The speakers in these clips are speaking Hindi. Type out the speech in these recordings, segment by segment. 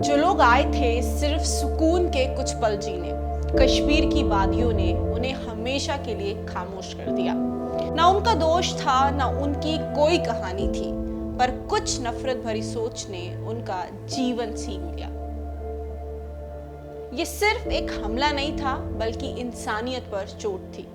जो लोग आए थे सिर्फ सुकून के कुछ पल जीने, कश्मीर की वादियों ने उन्हें हमेशा के लिए खामोश कर दिया। ना उनका दोष था, ना उनकी कोई कहानी थी, पर कुछ नफरत भरी सोच ने उनका जीवन छीन लिया। ये सिर्फ एक हमला नहीं था, बल्कि इंसानियत पर चोट थी।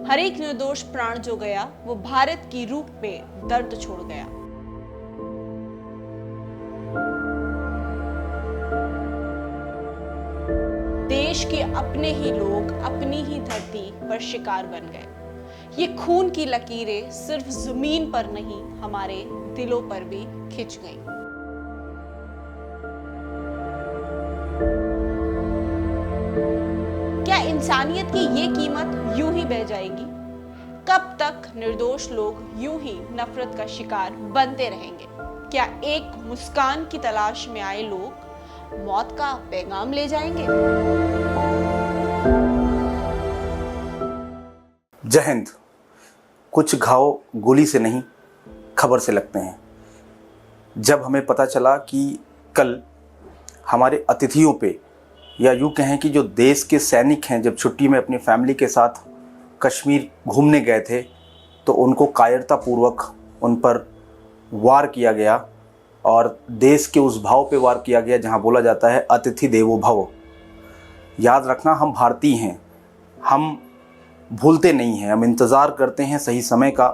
हर एक निर्दोष प्राण जो गया, वो भारत की रूह पे दर्द छोड़ गया। देश के अपने ही लोग अपनी ही धरती पर शिकार बन गए। ये खून की लकीरें सिर्फ जमीन पर नहीं, हमारे दिलों पर भी खिंच गईं। क्या इंसानियत की ये कीमत यूं ही बह जाएगी? कब तक निर्दोष लोग यूं ही नफरत का शिकार बनते रहेंगे? क्या एक मुस्कान की तलाश में आए लोग मौत का पैगाम ले जाएंगे? जय हिंद। कुछ घाव गोली से नहीं, खबर से लगते हैं। जब हमें पता चला कि कल हमारे अतिथियों पे, या यूँ कहें कि जो देश के सैनिक हैं, जब छुट्टी में अपनी फैमिली के साथ कश्मीर घूमने गए थे, तो उनको कायरतापूर्वक उन पर वार किया गया और देश के उस भाव पे वार किया गया जहां बोला जाता है अतिथि देवो भव। याद रखना, हम भारतीय हैं, हम भूलते नहीं हैं, हम इंतज़ार करते हैं सही समय का,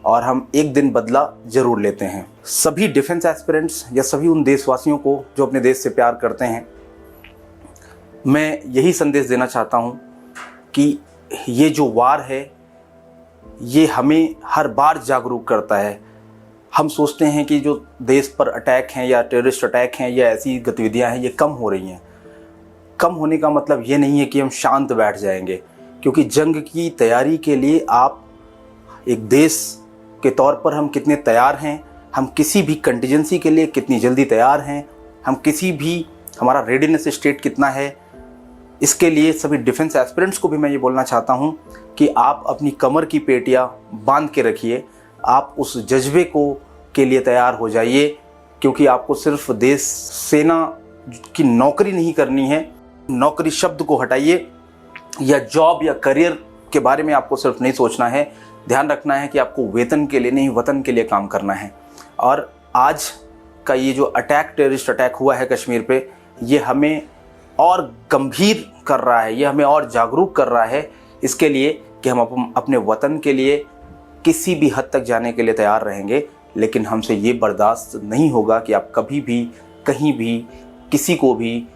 और हम एक दिन बदला ज़रूर लेते हैं। सभी डिफेंस एस्पिरेंट्स या सभी उन देशवासियों को जो अपने देश से प्यार करते हैं, मैं यही संदेश देना चाहता हूँ कि ये जो वार है, ये हमें हर बार जागरूक करता है। हम सोचते हैं कि जो देश पर अटैक हैं या टेररिस्ट अटैक हैं या ऐसी गतिविधियां हैं, ये कम हो रही हैं। कम होने का मतलब ये नहीं है कि हम शांत बैठ जाएंगे, क्योंकि जंग की तैयारी के लिए आप एक देश के तौर पर हम कितने तैयार हैं, हम किसी भी कंटीजेंसी के लिए कितनी जल्दी तैयार हैं, हम किसी भी, हमारा रेडीनेस स्टेट कितना है, इसके लिए सभी डिफेंस एस्पिरेंट्स को भी मैं ये बोलना चाहता हूँ कि आप अपनी कमर की पेटियाँ बांध के रखिए। आप उस जज्बे के लिए तैयार हो जाइए, क्योंकि आपको सिर्फ देश सेना की नौकरी नहीं करनी है। नौकरी शब्द को हटाइए, या जॉब या करियर के बारे में आपको सिर्फ नहीं सोचना है। ध्यान रखना है कि आपको वेतन के लिए नहीं, वतन के लिए काम करना है। और आज का ये जो टेररिस्ट अटैक हुआ है कश्मीर पे, ये हमें और गंभीर कर रहा है, ये हमें और जागरूक कर रहा है इसके लिए कि हम अपने वतन के लिए किसी भी हद तक जाने के लिए तैयार रहेंगे। लेकिन हमसे ये बर्दाश्त नहीं होगा कि आप कभी भी, कहीं भी, किसी को भी,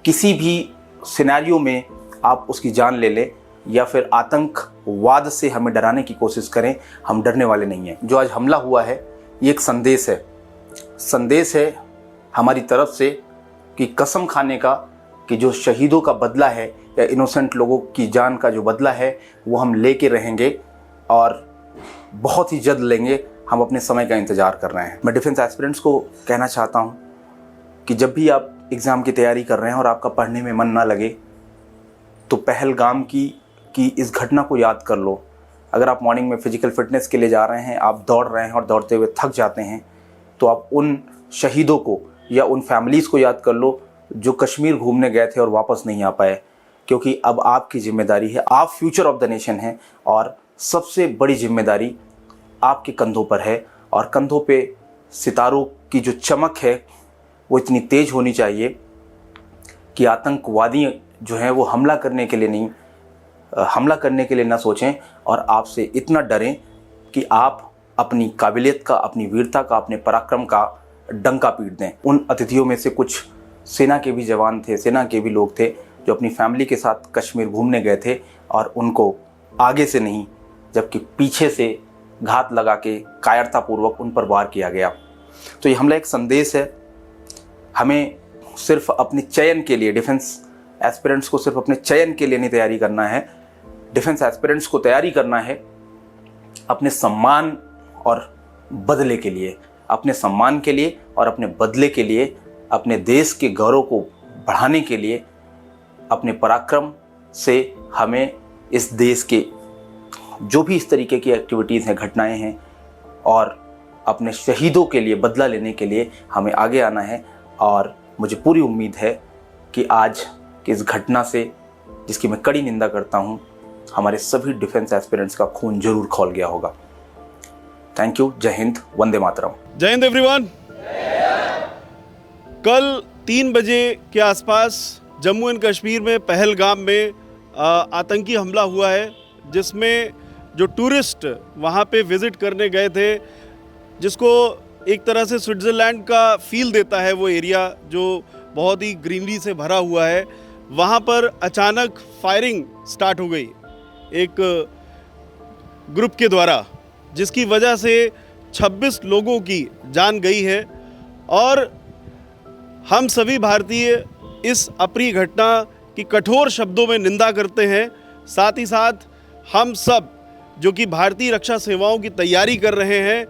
किसी भी सिनेरियो में आप उसकी जान ले लें, या फिर आतंकवाद से हमें डराने की कोशिश करें। हम डरने वाले नहीं हैं। जो आज हमला हुआ है, ये एक संदेश है हमारी तरफ से कि कसम खाने का, कि जो शहीदों का बदला है या इनोसेंट लोगों की जान का जो बदला है, वो हम लेके रहेंगे और बहुत ही जल्द लेंगे। हम अपने समय का इंतज़ार कर रहे हैं। मैं डिफेंस एस्पिरेंट्स को कहना चाहता हूँ कि जब भी आप एग्ज़ाम की तैयारी कर रहे हैं और आपका पढ़ने में मन ना लगे, तो पहलगाम की इस घटना को याद कर लो। अगर आप मॉर्निंग में फिजिकल फिटनेस के लिए जा रहे हैं, आप दौड़ रहे हैं और दौड़ते हुए थक जाते हैं, तो आप उन शहीदों को या उन फैमिलीज़ को याद कर लो जो कश्मीर घूमने गए थे और वापस नहीं आ पाए। क्योंकि अब आपकी जिम्मेदारी है, आप फ्यूचर ऑफ द नेशन हैं, और सबसे बड़ी जिम्मेदारी आपके कंधों पर है। और कंधों पे सितारों की जो चमक है, वो इतनी तेज होनी चाहिए कि आतंकवादी जो हैं वो हमला करने के लिए ना सोचें और आपसे इतना डरें कि आप अपनी काबिलियत का, अपनी वीरता का, अपने पराक्रम का डंका पीट दें। उन अतिथियों में से कुछ सेना के भी जवान थे, सेना के भी लोग थे जो अपनी फैमिली के साथ कश्मीर घूमने गए थे, और उनको आगे से नहीं जबकि पीछे से घात लगा के कायरतापूर्वक उन पर वार किया गया। तो ये हमला एक संदेश है। हमें सिर्फ अपने चयन के लिए, डिफेंस एस्पिरेंट्स को सिर्फ अपने चयन के लिए नहीं तैयारी करना है। डिफेंस एस्पिरेंट्स को तैयारी करना है अपने सम्मान और बदले के लिए, अपने सम्मान के लिए और अपने बदले के लिए, अपने देश के गौरव को बढ़ाने के लिए। अपने पराक्रम से हमें इस देश के जो भी इस तरीके की एक्टिविटीज़ हैं, घटनाएं हैं, और अपने शहीदों के लिए बदला लेने के लिए हमें आगे आना है। और मुझे पूरी उम्मीद है कि आज की इस घटना से, जिसकी मैं कड़ी निंदा करता हूं, हमारे सभी डिफेंस एस्पिरेंट्स का खून जरूर खौल गया होगा। Thank you. जय हिंद, वंदे मातरम। जय हिंद एवरीवन। कल 3 बजे के आसपास जम्मू एंड कश्मीर में पहलगाम में आतंकी हमला हुआ है, जिसमें जो टूरिस्ट वहाँ पे विज़िट करने गए थे, जिसको एक तरह से स्विट्ज़रलैंड का फील देता है वो एरिया जो बहुत ही ग्रीनरी से भरा हुआ है, वहाँ पर अचानक फायरिंग स्टार्ट हो गई एक ग्रुप के द्वारा, जिसकी वजह से 26 लोगों की जान गई है। और हम सभी भारतीय इस अप्रिय घटना की कठोर शब्दों में निंदा करते हैं। साथ ही साथ हम सब जो कि भारतीय रक्षा सेवाओं की तैयारी कर रहे हैं,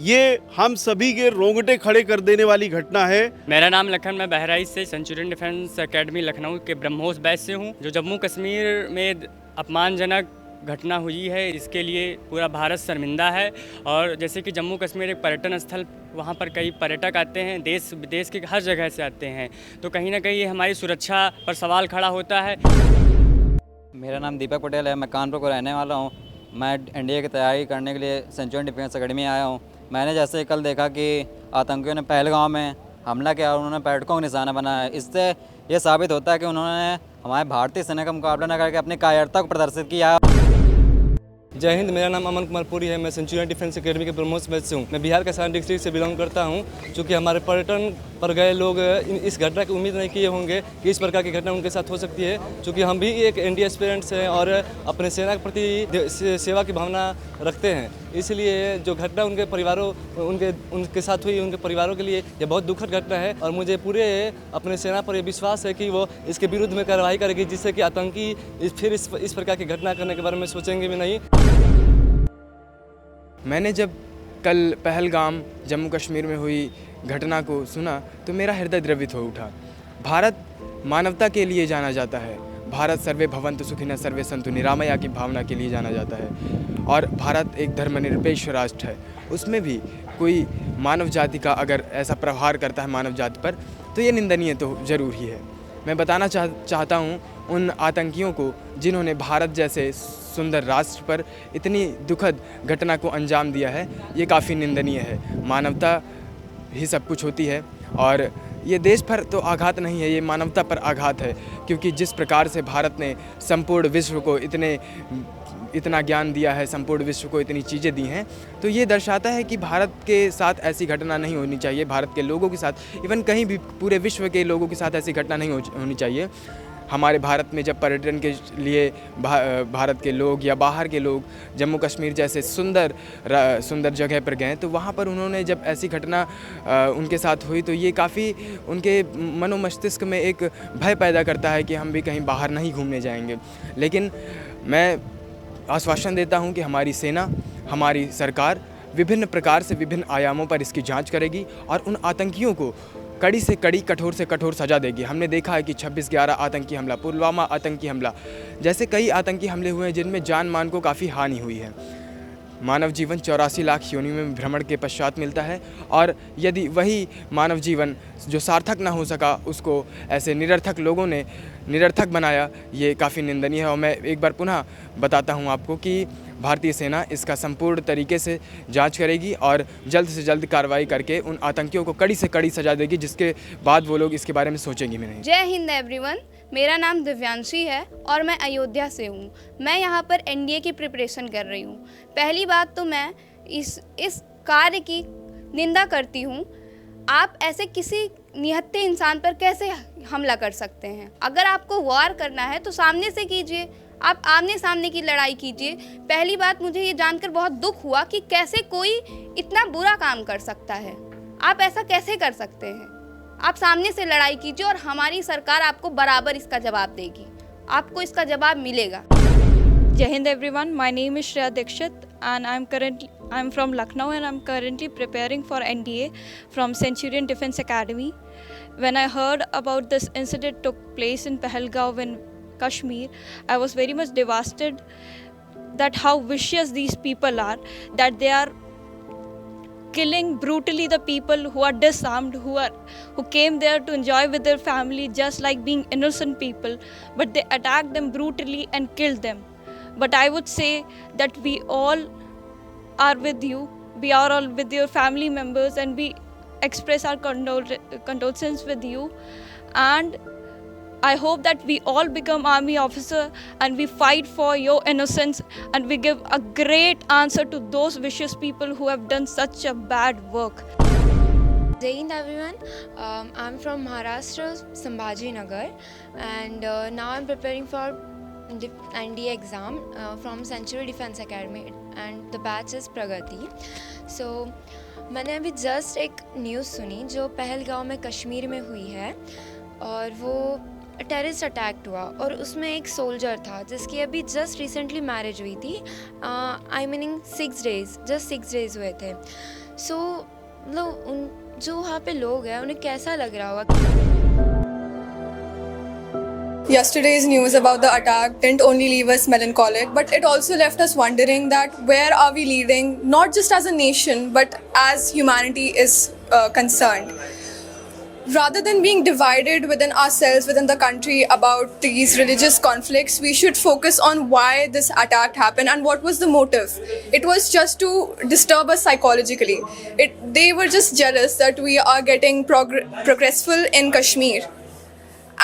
ये हम सभी के रोंगटे खड़े कर देने वाली घटना है। मेरा नाम लखन, मैं बहराइच से सेंचुरियन डिफेंस एकेडमी लखनऊ के ब्रह्मोस बैच से हूँ। जो जम्मू कश्मीर में अपमानजनक घटना हुई है, इसके लिए पूरा भारत शर्मिंदा है। और जैसे कि जम्मू कश्मीर एक पर्यटन स्थल, वहाँ पर कई पर्यटक आते हैं, देश विदेश के हर जगह से आते हैं, तो कहीं ना कहीं ये हमारी सुरक्षा पर सवाल खड़ा होता है। मेरा नाम दीपक पटेल है, मैं कानपुर को रहने वाला हूँ। मैं एनडीए की तैयारी करने के लिए सेंचुरियन डिफेंस एकेडमी आया हूँ। मैंने जैसे कल देखा कि आतंकियों ने पहलगाम में हमला किया और उन्होंने पर्यटकों को निशाना बनाया, इससे ये साबित होता है कि उन्होंने हमारे भारतीय सेना का मुकाबला न करके अपनी कायरता को प्रदर्शित किया। जय हिंद। मेरा नाम अमन कुमार पुरी है, मैं सेंचुरियन डिफेंस एकेडमी के ब्रह्मोस बैच से हूँ। मैं बिहार के सारण डिस्ट्रिक्ट से बिलोंग करता हूँ। चूँकि हमारे पर्यटन पर गए लोग इस घटना की उम्मीद नहीं किए होंगे कि इस प्रकार की घटना उनके साथ हो सकती है। चूँकि हम भी एक एनडीए एस्पिरेंट्स हैं और अपने सेना के प्रति सेवा की भावना रखते हैं, इसलिए जो घटना उनके परिवारों उनके साथ हुई, उनके परिवारों के लिए ये बहुत दुखद घटना है। और मुझे पूरे अपने सेना पर ये विश्वास है कि वो इसके विरुद्ध में कार्रवाई करेगी, जिससे कि आतंकी फिर इस प्रकार की घटना करने के बारे में सोचेंगे भी नहीं। मैंने जब कल पहलगाम जम्मू कश्मीर में हुई घटना को सुना तो मेरा हृदय द्रवित हो उठा। भारत मानवता के लिए जाना जाता है। भारत सर्वे भवन्तु सुखिनः सर्वे सन्तु निरामया की भावना के लिए जाना जाता है। और भारत एक धर्मनिरपेक्ष राष्ट्र है, उसमें भी कोई मानव जाति का अगर ऐसा प्रहार करता है मानव जाति पर, तो ये निंदनीय तो ज़रूर ही है। मैं बताना चाहता हूँ उन आतंकियों को जिन्होंने भारत जैसे सुंदर राष्ट्र पर इतनी दुखद घटना को अंजाम दिया है, ये काफ़ी निंदनीय है। मानवता ही सब कुछ होती है और ये देश पर तो आघात नहीं है, ये मानवता पर आघात है। क्योंकि जिस प्रकार से भारत ने संपूर्ण विश्व को इतना ज्ञान दिया है, संपूर्ण विश्व को इतनी चीज़ें दी हैं, तो ये दर्शाता है कि भारत के साथ ऐसी घटना नहीं होनी चाहिए। भारत के लोगों के साथ, इवन कहीं भी पूरे विश्व के लोगों के साथ ऐसी घटना नहीं होनी चाहिए। हमारे भारत में जब पर्यटन के लिए भारत के लोग या बाहर के लोग जम्मू कश्मीर जैसे सुंदर जगह पर गए, तो वहाँ पर उन्होंने जब ऐसी घटना उनके साथ हुई तो ये काफ़ी उनके मनो मस्तिष्क में एक भय पैदा करता है कि हम भी कहीं बाहर नहीं घूमने जाएंगे। लेकिन मैं आश्वासन देता हूँ कि हमारी सेना, हमारी सरकार विभिन्न प्रकार से विभिन्न आयामों पर इसकी जाँच करेगी और उन आतंकियों को कड़ी से कड़ी, कठोर से कठोर सज़ा देगी। हमने देखा है कि 26/11 आतंकी हमला, पुलवामा आतंकी हमला जैसे कई आतंकी हमले हुए हैं जिनमें जान मान को काफ़ी हानि हुई है। मानव जीवन 84 लाख योनियों में भ्रमण के पश्चात मिलता है और यदि वही मानव जीवन जो सार्थक ना हो सका, उसको ऐसे निरर्थक लोगों ने निरर्थक बनाया, ये काफ़ी निंदनीय है। और मैं एक बार पुनः बताता हूँ आपको कि भारतीय सेना इसका संपूर्ण तरीके से जांच करेगी और जल्द से जल्द कार्रवाई करके उन आतंकियों को कड़ी से कड़ी सजा देगी, जिसके बाद वो लोग इसके बारे में सोचेंगे भी नहीं। जय हिंद एवरीवन, मेरा नाम दिव्यांशी है और मैं अयोध्या से हूँ। मैं यहाँ पर एनडीए की प्रिपरेशन कर रही हूँ। पहली बात तो मैं इस कार्य की निंदा करती हूँ। आप ऐसे किसी निहत्थे इंसान पर कैसे हमला कर सकते हैं? अगर आपको वॉर करना है तो सामने से कीजिए, आप आमने सामने की लड़ाई कीजिए। पहली बात, मुझे ये जानकर बहुत दुख हुआ कि कैसे कोई इतना बुरा काम कर सकता है। आप ऐसा कैसे कर सकते हैं? आप सामने से लड़ाई कीजिए और हमारी सरकार आपको बराबर इसका जवाब देगी, आपको इसका जवाब मिलेगा। Jai Hind everyone, my name is Shreya Dikshit and I'm from Lucknow and I'm currently preparing for NDA from Centurion Defense Academy. When I heard about this incident took place in Pahalgaon in Kashmir, I was very much devastated that how vicious these people are, that they are killing brutally the people who are disarmed, who came there to enjoy with their family just like being innocent people, but they attacked them brutally and killed them. But I would say that we all are with you. We are all with your family members, and we express our condolences with you. And I hope that we all become army officer and we fight for your innocence, and we give a great answer to those vicious people who have done such a bad work. Jai Hind everyone, I'm from Maharashtra, Sambhaji Nagar, and now I'm preparing for NDA exam from Century Defense Academy, and the batch is Pragati. So मैंने अभी जस्ट एक न्यूज़ सुनी जो पहलगांव में कश्मीर में हुई है, और वो टेररिस्ट अटैक हुआ, और उसमें एक सोल्जर था जिसकी अभी जस्ट रिसेंटली मैरिज हुई थी. आई मीनिंग 6 डेज़, जस्ट 6 डेज़ हुए थे. सो मतलब उन जो वहाँ पे लोग हैं उन्हें कैसा लग रहा होगा. Yesterday's news about the attack didn't only leave us melancholic, but it also left us wondering that where are we leading, not just as a nation, but as humanity is concerned. Rather than being divided within ourselves, within the country, about these religious conflicts, we should focus on why this attack happened and what was the motive. It was just to disturb us psychologically. They were just jealous that we are getting progressful in Kashmir.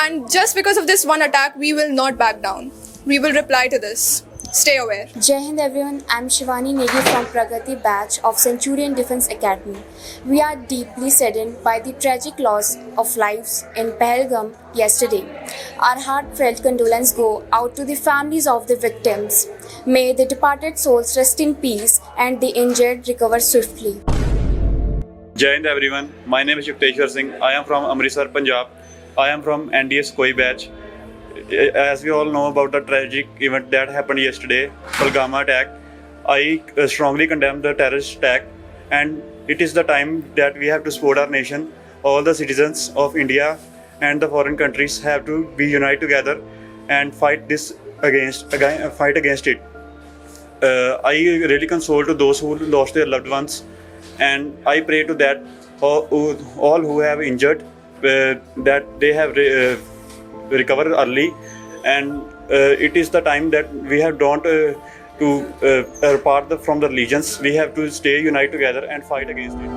And just because of this one attack, we will not back down. We will reply to this. Stay aware. Jai Hind everyone, I'm Shivani Negi from Pragati batch of Centurion Defense Academy. We are deeply saddened by the tragic loss of lives in Pahalgam yesterday. Our heartfelt condolences go out to the families of the victims. May the departed souls rest in peace and the injured recover swiftly. Jai Hind everyone, my name is Yukteshwar Singh. I am from Amritsar, Punjab. I am from NDA Koi batch. As we all know about the tragic event that happened yesterday, Pahalgam attack, I strongly condemn the terrorist attack, and it is the time that we have to support our nation. All the citizens of India and the foreign countries have to be united together and fight against it. I really console to those who lost their loved ones, and I pray to that all who have injured that they have recovered early, and it is the time that we have don't to apart from the religions. We have to stay united together and fight against it.